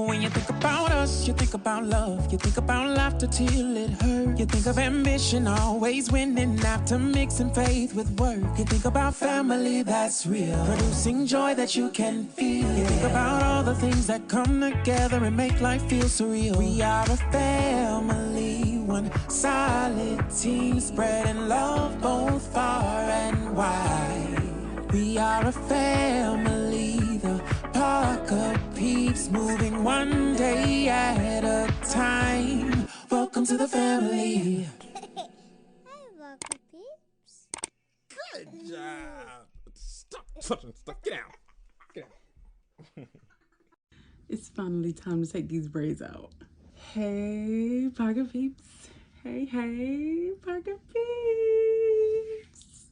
When you think about us, you think about love. You think about laughter till it hurts. You think of ambition always winning after mixing faith with work. You think about family that's real, producing joy that you can feel. You think about all the things that come together and make life feel surreal. We are a family, one solid team, spreading love both far and wide. We are a family, the Parker peeps, moving one day at a time. Welcome to the family. Hi, Parker peeps. Good job. Stop touching stuff. Get out. Get out. It's finally time to take these braids out. Hey, Parker peeps. Hey, Parker peeps.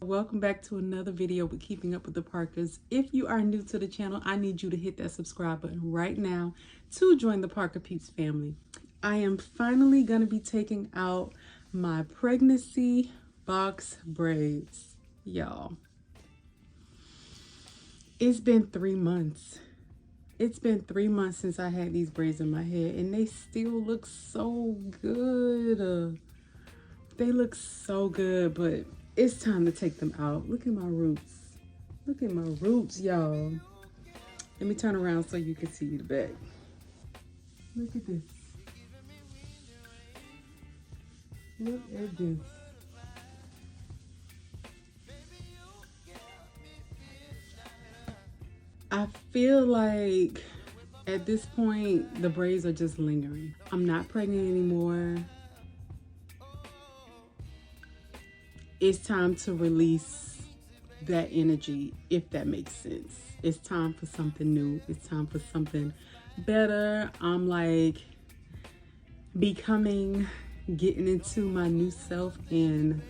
Welcome back to another video with Keeping Up with the Parkers. If you are new to the channel, I need you to hit that subscribe button right now to join the Parker peeps family. I am finally going to be taking out my pregnancy box braids, y'all. It's been 3 months. It's been 3 months since I had these braids in my head, and they still look so good. They look so good, but it's time to take them out. Look at my roots. Look at my roots, y'all. Let me turn around so you can see the back. Look at this. Look at this. I feel like at this point, the braids are just lingering. I'm not pregnant anymore. It's time to release that energy, if that makes sense. It's time for something new. It's time for something better. I'm like getting into my new self, and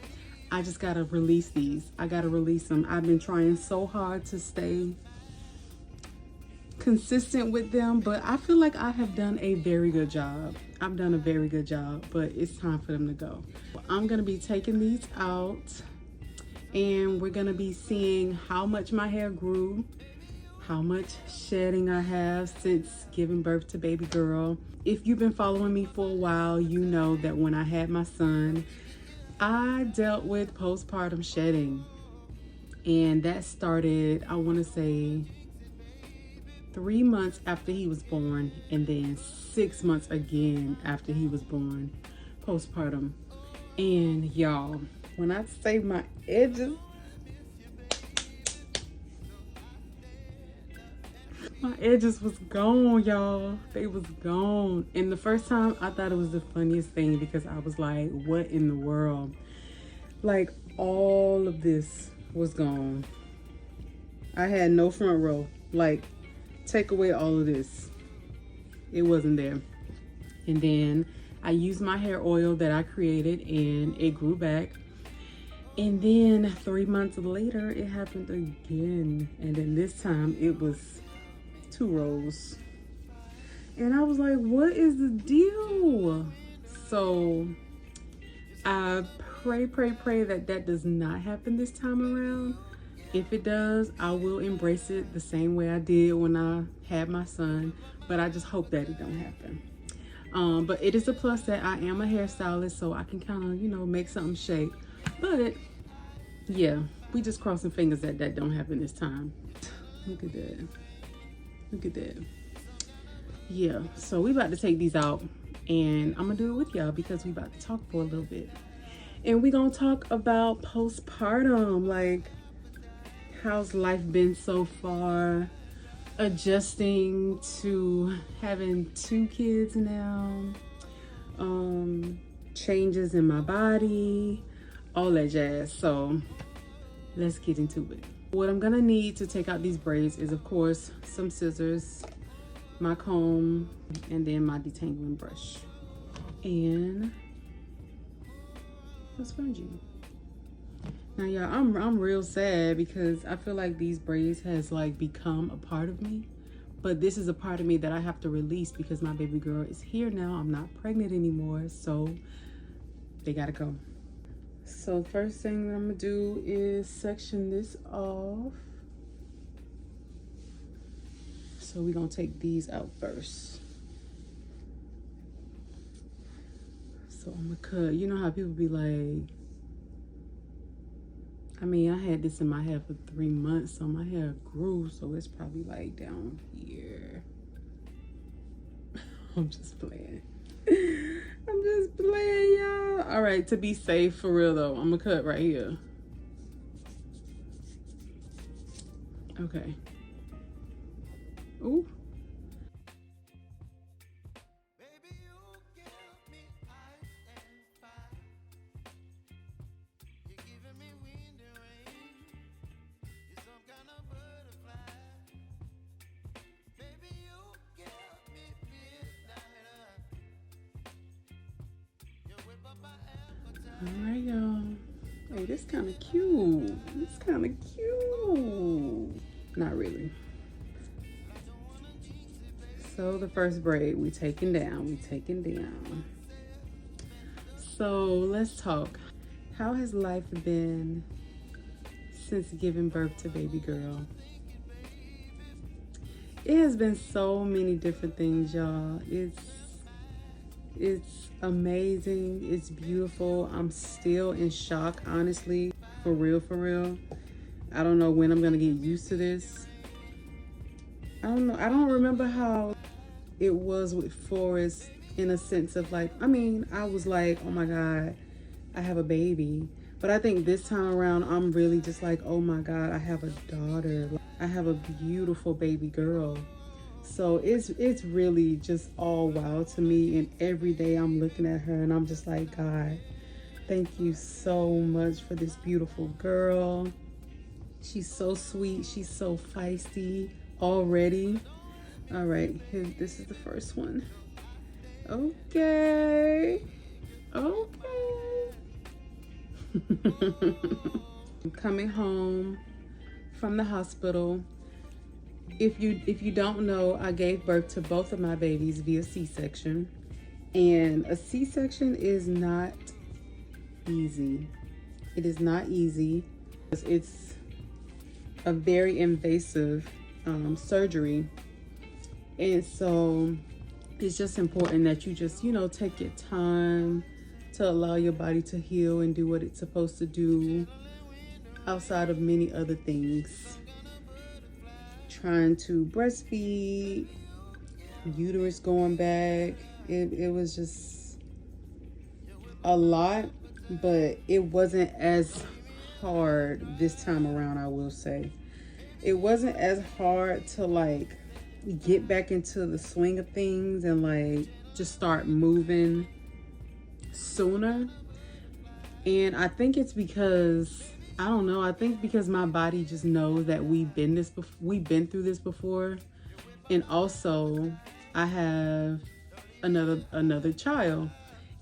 I just gotta release these. I gotta release them. I've been trying so hard to stay consistent with them, but I feel like I have done a very good job. I've done a very good job, but it's time for them to go. I'm gonna be taking these out, and we're gonna be seeing how much my hair grew, how much shedding I have since giving birth to baby girl. If you've been following me for a while, you know that when I had my son, I dealt with postpartum shedding, and that started, I wanna say, 3 months after he was born, and then 6 months again after he was born, postpartum. And y'all, when I say my edges was gone, y'all. They was gone. And the first time I thought it was the funniest thing, because I was like, what in the world? Like, all of this was gone. I had no front row. Like, take away all of this, it wasn't there. And then I used my hair oil that I created, and it grew back. And then 3 months later, it happened again, and then this time it was 2 rows. And I was like, what is the deal? So I pray that that does not happen this time around. If it does, I will embrace it the same way I did when I had my son, but I just hope that it don't happen. But it is a plus that I am a hairstylist, so I can kind of, you know, make something shake. But yeah, we just crossing fingers that that don't happen this time. Look at that. Look at that. Yeah, so we about to take these out, and I'm gonna do it with y'all because we about to talk for a little bit. And we gonna talk about postpartum, like, how's life been so far? Adjusting to having 2 kids now, changes in my body, all that jazz. So let's get into it. What I'm gonna need to take out these braids is, of course, some scissors, my comb, and then my detangling brush, and a scrunchie. Now, y'all, I'm real sad because I feel like these braids has like become a part of me, but this is a part of me that I have to release because my baby girl is here now. I'm not pregnant anymore, so they gotta go. So first thing that I'm gonna do is section this off. So we're gonna take these out first. So I'm gonna cut. You know how people be like, I mean, I had this in my hair for 3 months, so my hair grew, so it's probably like down here. I'm just playing. I'm just playing, y'all. All right, to be safe, for real though, I'm gonna cut right here. Okay. Ooh. All right, y'all. Hey, this kind of cute. This kind of cute. Not really. So the first braid we taking down. So let's talk. How has life been since giving birth to baby girl? It has been so many different things, y'all. It's amazing. It's beautiful. I'm still in shock, honestly. For real. I don't know when I'm gonna get used to this. I don't know. I don't remember how it was with Forrest in a sense of like, I mean, I was like, oh my God, I have a baby. But I think this time around, I'm really just like, oh my God, I have a daughter. I have a beautiful baby girl. So it's really just all wow to me. And every day I'm looking at her and I'm just like, God, thank you so much for this beautiful girl. She's so sweet. She's so feisty already. All right, this is the first one. Okay. I'm coming home from the hospital. If you don't know, I gave birth to both of my babies via C-section, and a C-section is not easy. It is not easy. It's a very invasive surgery, and so it's just important that you just, you know, take your time to allow your body to heal and do what it's supposed to do outside of many other things. Trying to breastfeed, uterus going back, it was just a lot, but it wasn't as hard this time around, I will say. It wasn't as hard to like get back into the swing of things and like just start moving sooner. And I think it's because, I don't know, I think because my body just knows that we've been through this before. And also I have another child.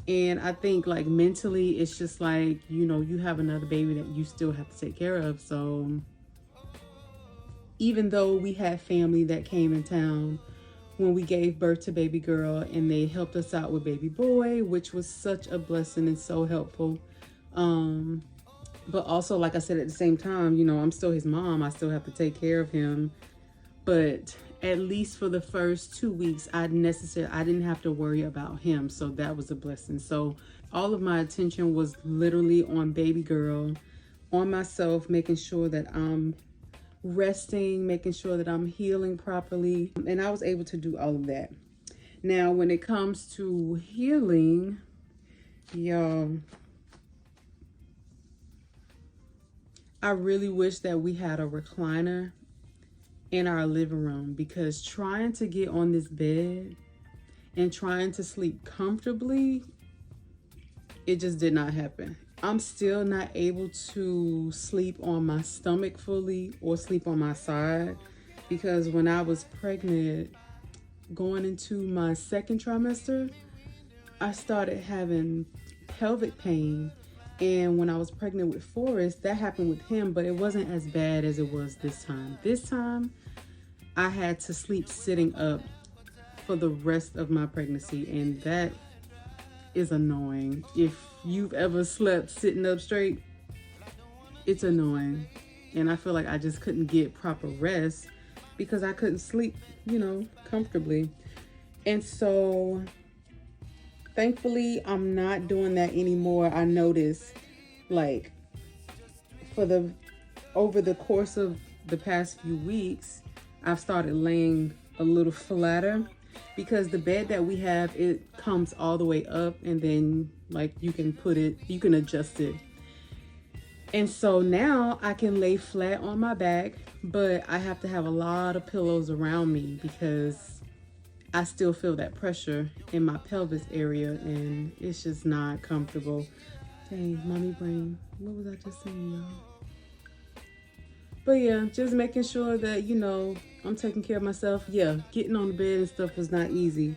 And I think like mentally it's just like, you know, you have another baby that you still have to take care of. So even though we had family that came in town when we gave birth to baby girl and they helped us out with baby boy, which was such a blessing and so helpful. But also, like I said, at the same time, you know, I'm still his mom. I still have to take care of him. But at least for the first 2 weeks, I didn't have to worry about him. So that was a blessing. So all of my attention was literally on baby girl, on myself, making sure that I'm resting, making sure that I'm healing properly. And I was able to do all of that. Now, when it comes to healing, y'all, I really wish that we had a recliner in our living room, because trying to get on this bed and trying to sleep comfortably, it just did not happen. I'm still not able to sleep on my stomach fully or sleep on my side, because when I was pregnant, going into my second trimester, I started having pelvic pain. And when I was pregnant with Forrest, that happened with him, but it wasn't as bad as it was this time. This time, I had to sleep sitting up for the rest of my pregnancy, and that is annoying. If you've ever slept sitting up straight, it's annoying. And I feel like I just couldn't get proper rest because I couldn't sleep, you know, comfortably. And so Thankfully, I'm not doing that anymore. I noticed, like, over the course of the past few weeks, I've started laying a little flatter because the bed that we have, it comes all the way up, and then like you can adjust it. And so now I can lay flat on my back, but I have to have a lot of pillows around me because I still feel that pressure in my pelvis area, and it's just not comfortable. Dang, mommy brain. What was I just saying, y'all? But yeah, just making sure that, you know, I'm taking care of myself. Yeah, getting on the bed and stuff was not easy.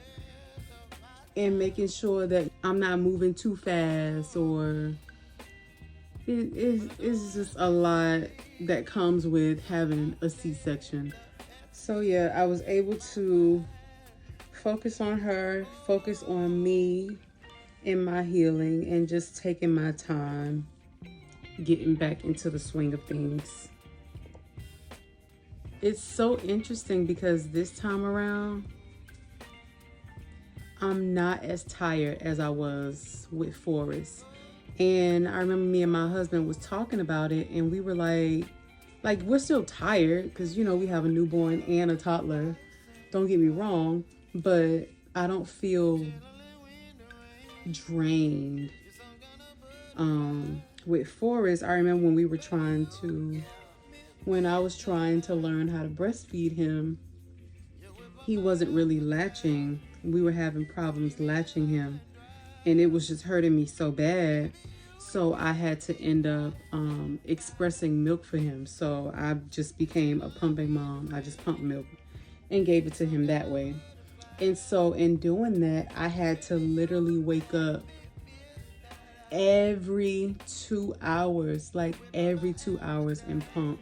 And making sure that I'm not moving too fast, or it's just a lot that comes with having a C-section. So yeah, I was able to focus on her, focus on me and my healing, and just taking my time getting back into the swing of things. It's so interesting because this time around, I'm not as tired as I was with Forrest. And I remember me and my husband was talking about it, and we were like we're still tired because, you know, we have a newborn and a toddler. Don't get me wrong, but I don't feel drained. With Forrest, I remember when I was trying to learn how to breastfeed him, he wasn't really latching. We were having problems latching him, and it was just hurting me so bad. So I had to end up expressing milk for him. So I just became a pumping mom. I just pumped milk and gave it to him that way. And so in doing that, I had to literally wake up every 2 hours, and pump.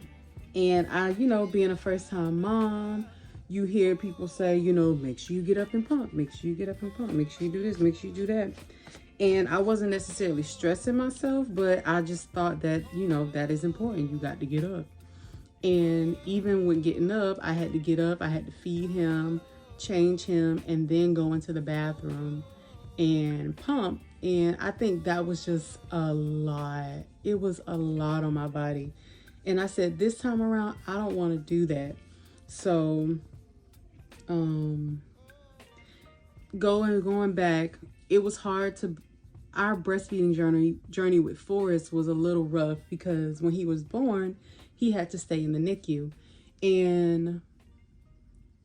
And I, you know, being a first-time mom, you hear people say, you know, make sure you get up and pump, make sure you get up and pump, make sure you do this, make sure you do that. And I wasn't necessarily stressing myself, but I just thought that, you know, that is important. You got to get up. And even when getting up, I had to get up, I had to feed him, change him, and then go into the bathroom and pump. And I think that was just a lot. It was a lot on my body. And I said, this time around, I don't want to do that. So, going back, it was hard to, our breastfeeding journey with Forrest was a little rough because when he was born, he had to stay in the NICU. And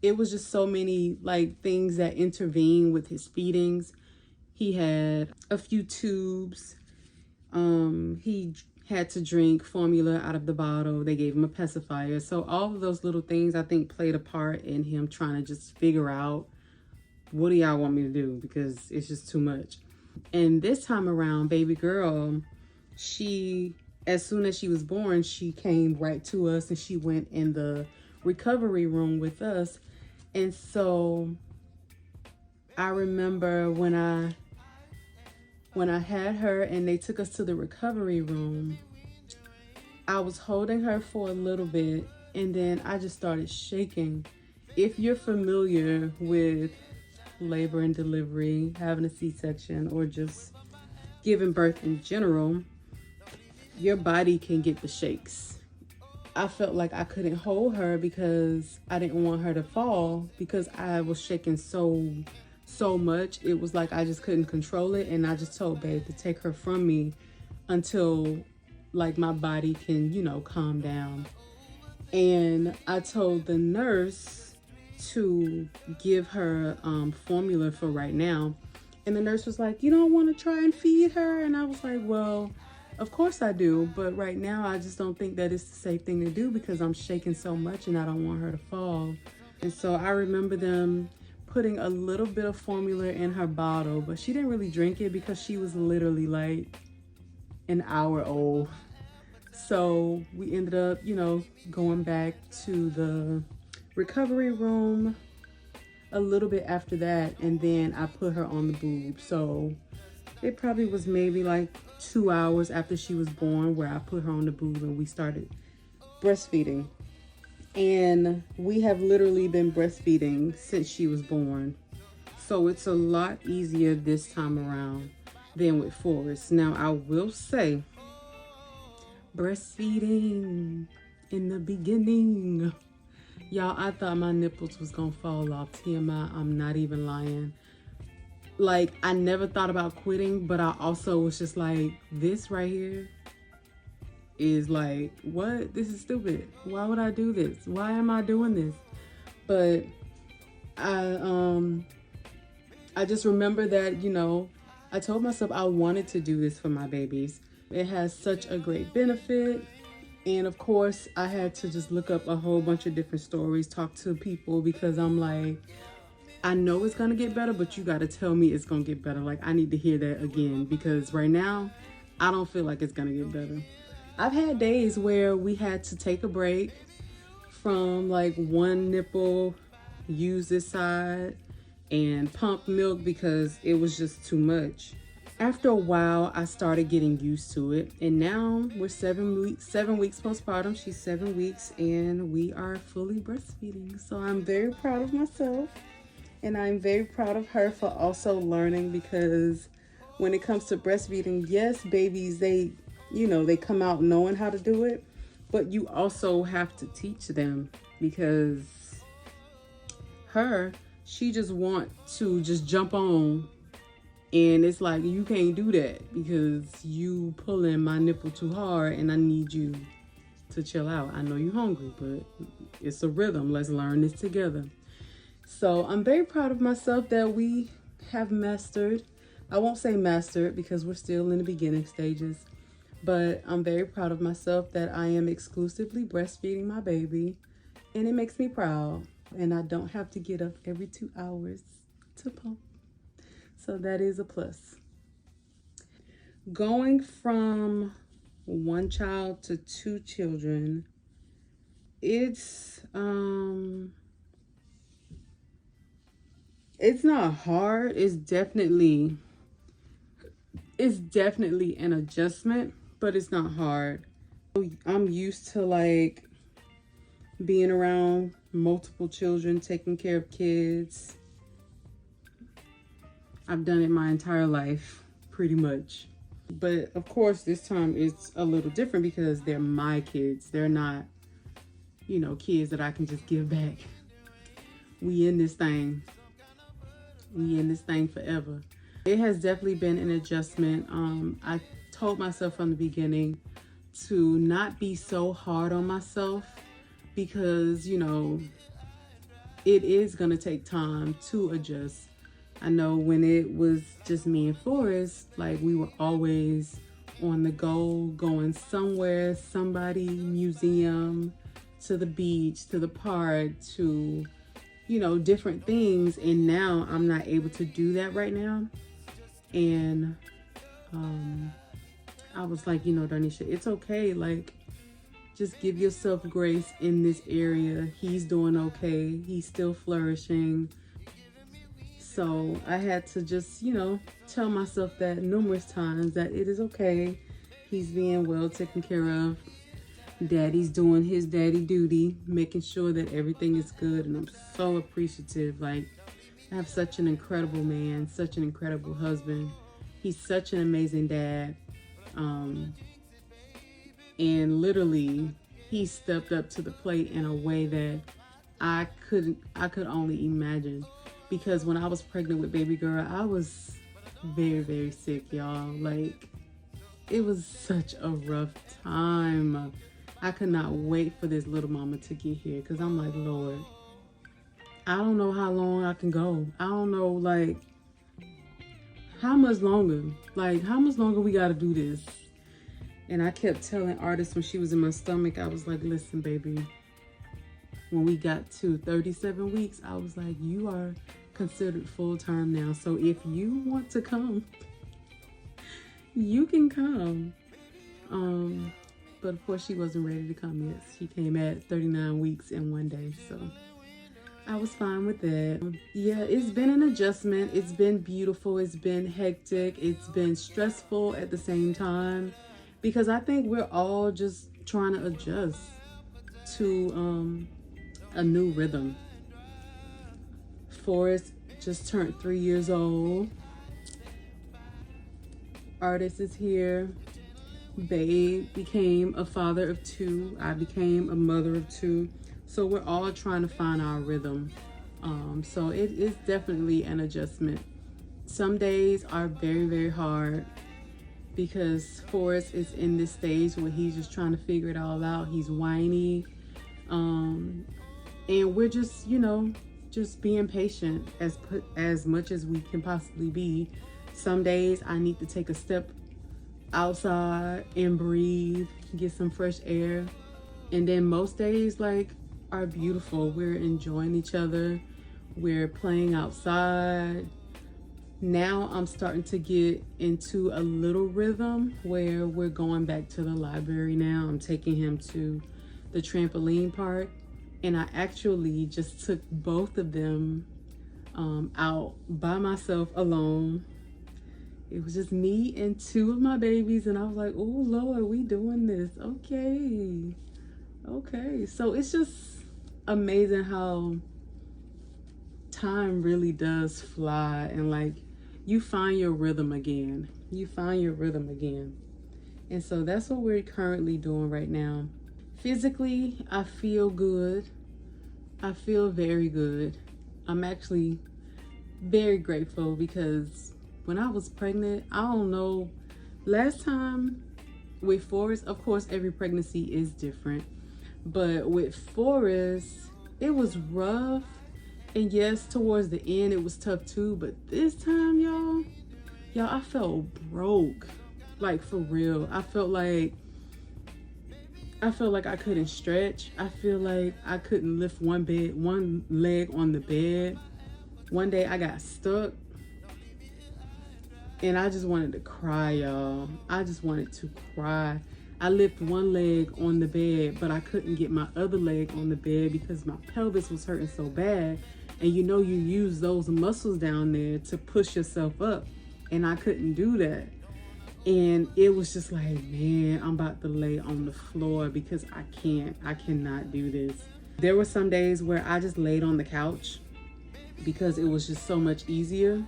it was just so many like things that intervened with his feedings. He had a few tubes. He had to drink formula out of the bottle. They gave him a pacifier. So all of those little things, I think, played a part in him trying to just figure out, what do y'all want me to do? Because it's just too much. And this time around, baby girl, as soon as she was born, she came right to us and she went in the recovery room with us. And so I remember when I had her and they took us to the recovery room, I was holding her for a little bit and then I just started shaking. If you're familiar with labor and delivery, having a C-section, or just giving birth in general, your body can get the shakes. I felt like I couldn't hold her because I didn't want her to fall because I was shaking so much. It was like I just couldn't control it, and I just told babe to take her from me until like my body can, you know, calm down. And I told the nurse to give her formula for right now, and the nurse was like, you don't want to try and feed her? And I was like, well, of course I do, but right now I just don't think that it's the safe thing to do because I'm shaking so much and I don't want her to fall. And so I remember them putting a little bit of formula in her bottle, but she didn't really drink it because she was literally like an hour old. So we ended up, you know, going back to the recovery room a little bit after that, and then I put her on the boob. So it probably was maybe like 2 hours after she was born where I put her on the boob and we started breastfeeding. And we have literally been breastfeeding since she was born. So it's a lot easier this time around than with Forrest. Now, I will say, breastfeeding in the beginning, y'all, I thought my nipples was gonna fall off. TMI, I'm not even lying. Like, I never thought about quitting, but I also was just like, this right here is like, what? This is stupid. Why would I do this? Why am I doing this? But I just remember that, you know, I told myself I wanted to do this for my babies. It has such a great benefit. And of course, I had to just look up a whole bunch of different stories, talk to people, because I'm like, I know it's gonna get better, but you gotta tell me it's gonna get better. Like, I need to hear that again, because right now, I don't feel like it's gonna get better. I've had days where we had to take a break from like one nipple, use this side, and pump milk because it was just too much. After a while, I started getting used to it, and now we're 7 weeks postpartum. She's 7 weeks, and we are fully breastfeeding. So I'm very proud of myself, and I'm very proud of her for also learning, because when it comes to breastfeeding, yes, babies, they come out knowing how to do it, but you also have to teach them, because she just want to just jump on, and it's like, you can't do that because you pulling my nipple too hard, and I need you to chill out. I know you're hungry, but it's a rhythm. Let's learn this together. So I'm very proud of myself that we have mastered. I won't say mastered because we're still in the beginning stages, but I'm very proud of myself that I am exclusively breastfeeding my baby, and it makes me proud. And I don't have to get up every 2 hours to pump. So that is a plus. Going from one child to 2 children, it's not hard. It's definitely an adjustment, but it's not hard. I'm used to like being around multiple children, taking care of kids. I've done it my entire life, pretty much. But of course, this time it's a little different because they're my kids. They're not, kids that I can just give back. We in this thing forever. It has definitely been an adjustment. I told myself from the beginning to not be so hard on myself, because, it is going to take time to adjust. I know when it was just me and Forrest, like, we were always on the go, going somewhere, somebody, museum, to the beach, to the park, to, different things. And now I'm not able to do that right now. And I was like, Darnisha, it's okay. Like, just give yourself grace in this area. He's doing okay. He's still flourishing. So I had to just, tell myself that numerous times, that it is okay. He's being well taken care of. Daddy's doing his daddy duty, making sure that everything is good. And I'm so appreciative. Like, I have such an incredible man, such an incredible husband. He's such an amazing dad. And literally, he stepped up to the plate in a way that I could only imagine. Because when I was pregnant with baby girl, I was very, very sick, y'all. Like, it was such a rough time. I could not wait for this little mama to get here, because I'm like, Lord, I don't know how long I can go. I don't know, like, how much longer? Like, how much longer we got to do this? And I kept telling Artist when she was in my stomach, I was like, listen, baby, when we got to 37 weeks, I was like, you are considered full-term now. So if you want to come, you can come. But of course, she wasn't ready to come yet. She came at 39 weeks and 1 day. So I was fine with that. Yeah, it's been an adjustment. It's been beautiful. It's been hectic. It's been stressful at the same time, because I think we're all just trying to adjust to a new rhythm. Forrest just turned 3 years old. Artist is here. Babe became a father of 2. I became a mother of 2. So we're all trying to find our rhythm. So it is definitely an adjustment. Some days are very, very hard because Forrest is in this stage where he's just trying to figure it all out. He's whiny. And we're just, just being patient as much as we can possibly be. Some days I need to take a step outside and breathe, get some fresh air. And then most days are beautiful. We're enjoying each other. We're playing outside. Now I'm starting to get into a little rhythm where we're going back to the library now. I'm taking him to the trampoline park, and I actually just took both of them out by myself alone. It was just me and 2 of my babies, and I was like, oh Lord, we doing this. Okay. So it's just amazing how time really does fly, and you find your rhythm again. And so that's what we're currently doing right now. Physically, I feel good. I feel very good. I'm actually very grateful because when I was pregnant, I don't know, last time with Forrest, of course, every pregnancy is different. But with Forrest, it was rough. And yes, towards the end, it was tough too. But this time, y'all, I felt broke. For real. I felt like I couldn't stretch. I feel like I couldn't lift one leg on the bed. One day I got stuck. And I just wanted to cry, y'all. I just wanted to cry. I lifted one leg on the bed, but I couldn't get my other leg on the bed because my pelvis was hurting so bad. And you use those muscles down there to push yourself up. And I couldn't do that. And it was just like, man, I'm about to lay on the floor because I cannot do this. There were some days where I just laid on the couch because it was just so much easier.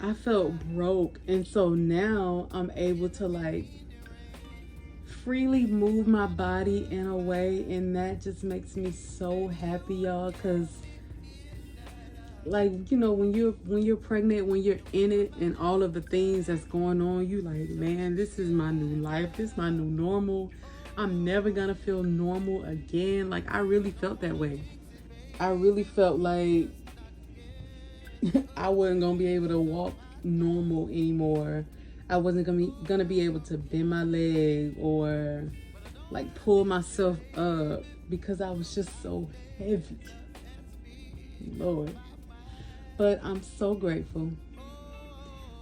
I felt broke. And so now I'm able to freely move my body in a way, and that just makes me so happy, y'all, because when you're pregnant, when you're in it and all of the things that's going on, you man, this is my new life. This is my new normal. I'm never gonna feel normal again. I really felt that way. I really felt like I wasn't gonna be able to walk normal anymore. I wasn't gonna be able to bend my leg or pull myself up because I was just so heavy. Lord. But I'm so grateful.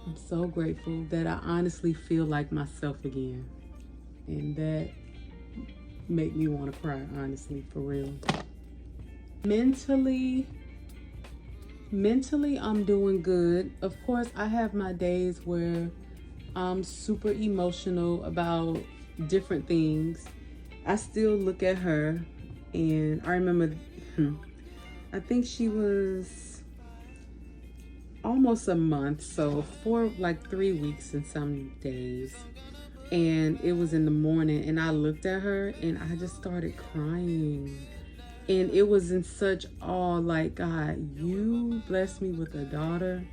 I'm so grateful that I honestly feel like myself again. And that made me want to cry, honestly, for real. Mentally, I'm doing good. Of course, I have my days where I'm super emotional about different things. I still look at her, and I remember, I think she was almost a month, so for 3 weeks and some days. And it was in the morning, and I looked at her and I just started crying. And it was in such awe, God, you blessed me with a daughter.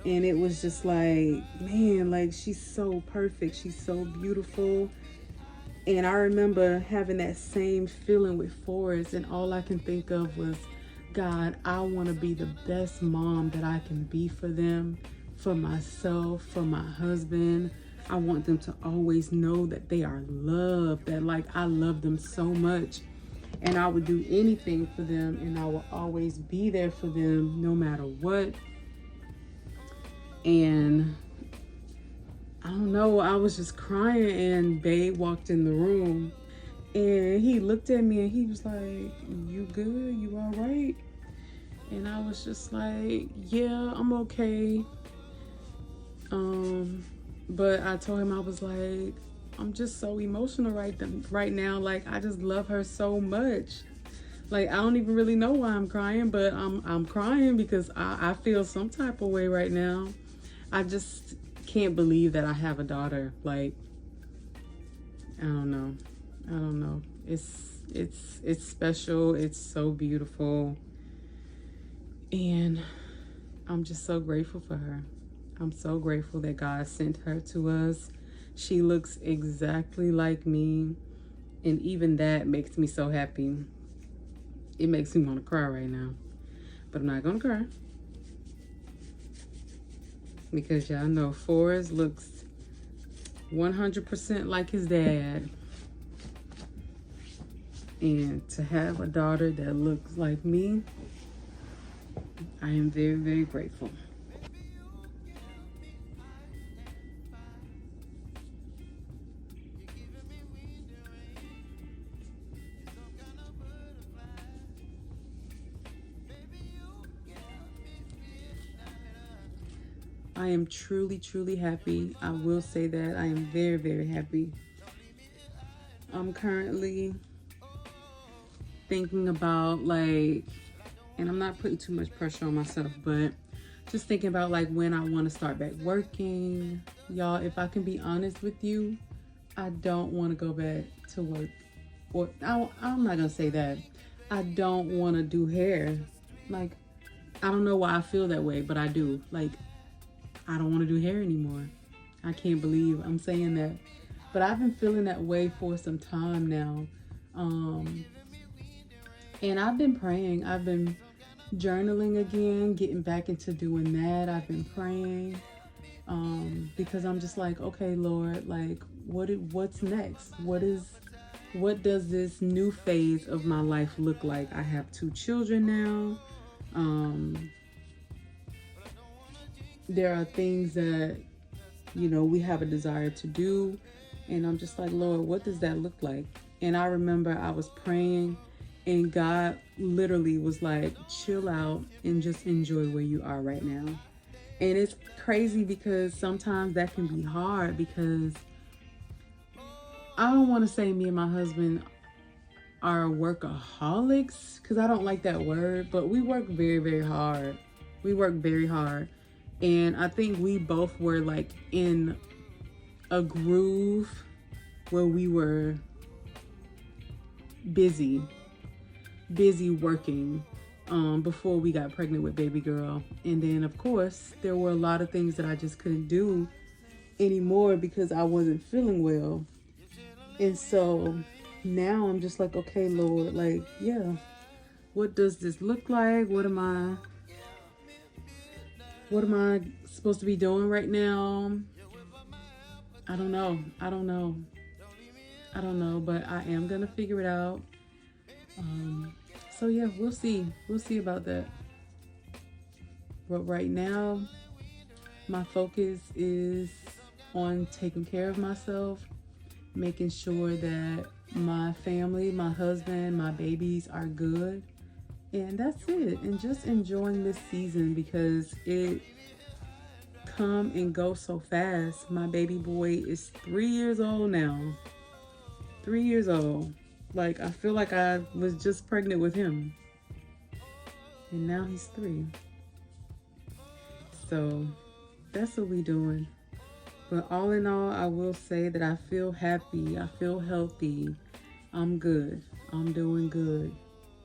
And it was just man, she's so perfect. She's so beautiful. And I remember having that same feeling with Forrest, and all I can think of was, God, I want to be the best mom that I can be for them, for myself, for my husband. I want them to always know that they are loved, that I love them so much. And I would do anything for them, and I will always be there for them no matter what. And I don't know, I was just crying, and Babe walked in the room. And he looked at me and he was like, you good? You all right? And I was just like, yeah, I'm okay. But I told him, I was like, I'm just so emotional right now. I just love her so much. Like, I don't even really know why I'm crying, but I'm crying because I feel some type of way right now. I just can't believe that I have a daughter. Like, I don't know. I don't know. It's special. It's so beautiful. And I'm just so grateful for her. I'm so grateful that God sent her to us. She looks exactly like me. And even that makes me so happy. It makes me want to cry right now. But I'm not going to cry. Because y'all know Forrest looks 100% like his dad. And to have a daughter that looks like me, I am very, very grateful. I am truly, truly happy. I will say that I am very, very happy. I'm currently thinking about, like, and I'm not putting too much pressure on myself, but just thinking about like when I want to start back working. Y'all, if I can be honest with you, I don't want to go back to work. Or I'm not gonna say that. I don't want to do hair. Like, I don't know why I feel that way, but I do. Like, I don't want to do hair anymore. I can't believe I'm saying that. But I've been feeling that way for some time now. And I've been praying. I've been journaling again, getting back into doing that. I've been praying because I'm just like, okay, Lord, like, what's next? What does this new phase of my life look like? I have 2 children now. There are things that, you know, we have a desire to do. And I'm just like, Lord, what does that look like? And I remember I was praying and God literally was like, chill out and just enjoy where you are right now. And it's crazy because sometimes that can be hard because I don't want to say me and my husband are workaholics because I don't like that word, but we work very, very hard. We work very hard. And I think we both were like in a groove where we were busy working before we got pregnant with baby girl. And then of course there were a lot of things that I just couldn't do anymore because I wasn't feeling well. And so now I'm just like, okay, Lord, like, yeah, what does this look like? What am I supposed to be doing right now? I don't know, but I am gonna figure it out. So yeah, we'll see about that. But right now, my focus is on taking care of myself, making sure that my family, my husband, my babies are good. And that's it. And just enjoying this season because it come and go so fast. My baby boy is 3 years old now. 3 years old. Like, I feel like I was just pregnant with him. And now he's 3. So that's what we doing. But all in all, I will say that I feel happy. I feel healthy. I'm good. I'm doing good.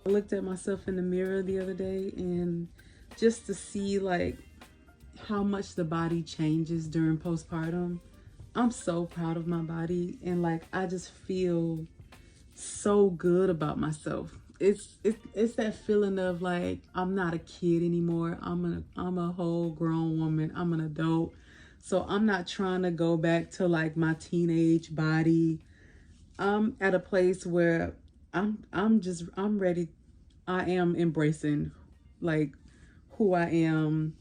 I looked at myself in the mirror the other day and just to see like how much the body changes during postpartum. I'm so proud of my body and like I just feel so good about myself. It's that feeling of like I'm not a kid anymore. I'm a whole grown woman. I'm an adult. So I'm not trying to go back to like my teenage body. I'm at a place where I'm ready. I am embracing like who I am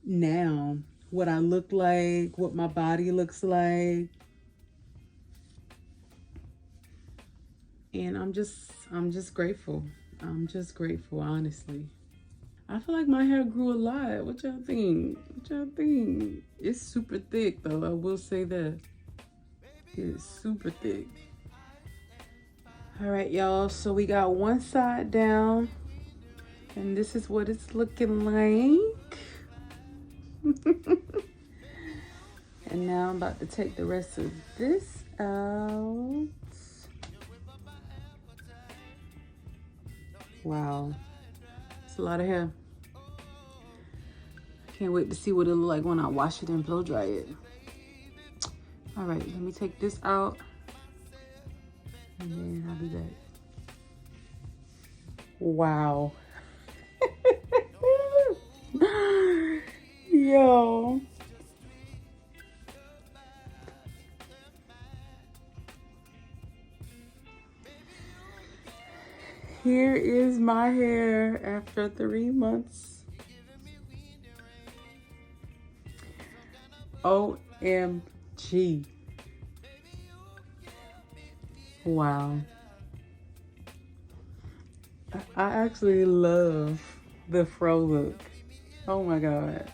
now, what I look like, what my body looks like. And I'm just grateful. I'm just grateful, honestly. I feel like my hair grew a lot. What y'all think? It's super thick though, I will say that. It's super thick. All right, y'all, so we got one side down, and this is what it's looking like. And now I'm about to take the rest of this out. Wow, it's a lot of hair. Can't wait to see what it'll look like when I wash it and blow dry it. All right, let me take this out, and then I'll be back. Wow. Yo. Here is my hair after 3 months. OMG. Wow. I actually love the fro look. Oh my God.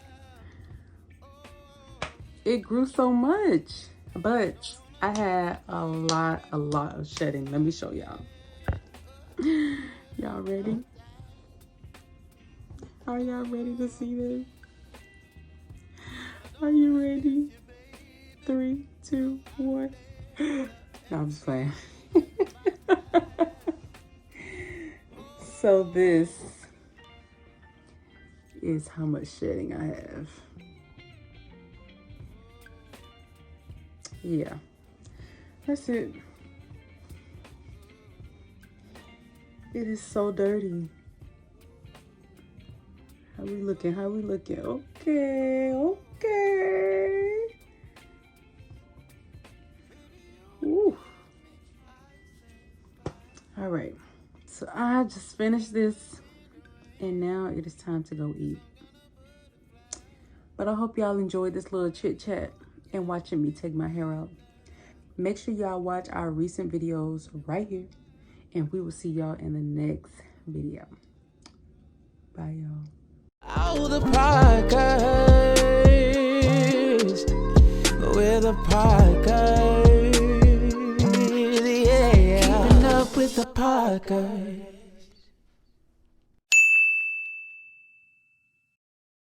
It grew so much, but I had a lot of shedding. Let me show y'all. Y'all ready? Are y'all ready to see this? Are you ready? 3, 2, 1. No, I'm just playing. So this is how much shedding I have. Yeah, that's it. It is so dirty. How we looking? How we looking? Okay, okay. Ooh. All right. So I just finished this, and now it is time to go eat. But I hope y'all enjoyed this little chit chat and watching me take my hair out. Make sure y'all watch our recent videos right here, and we will see y'all in the next video. Bye, y'all. Oh, the Parkers, we're the Parkers, yeah. Keeping up with the Parkers.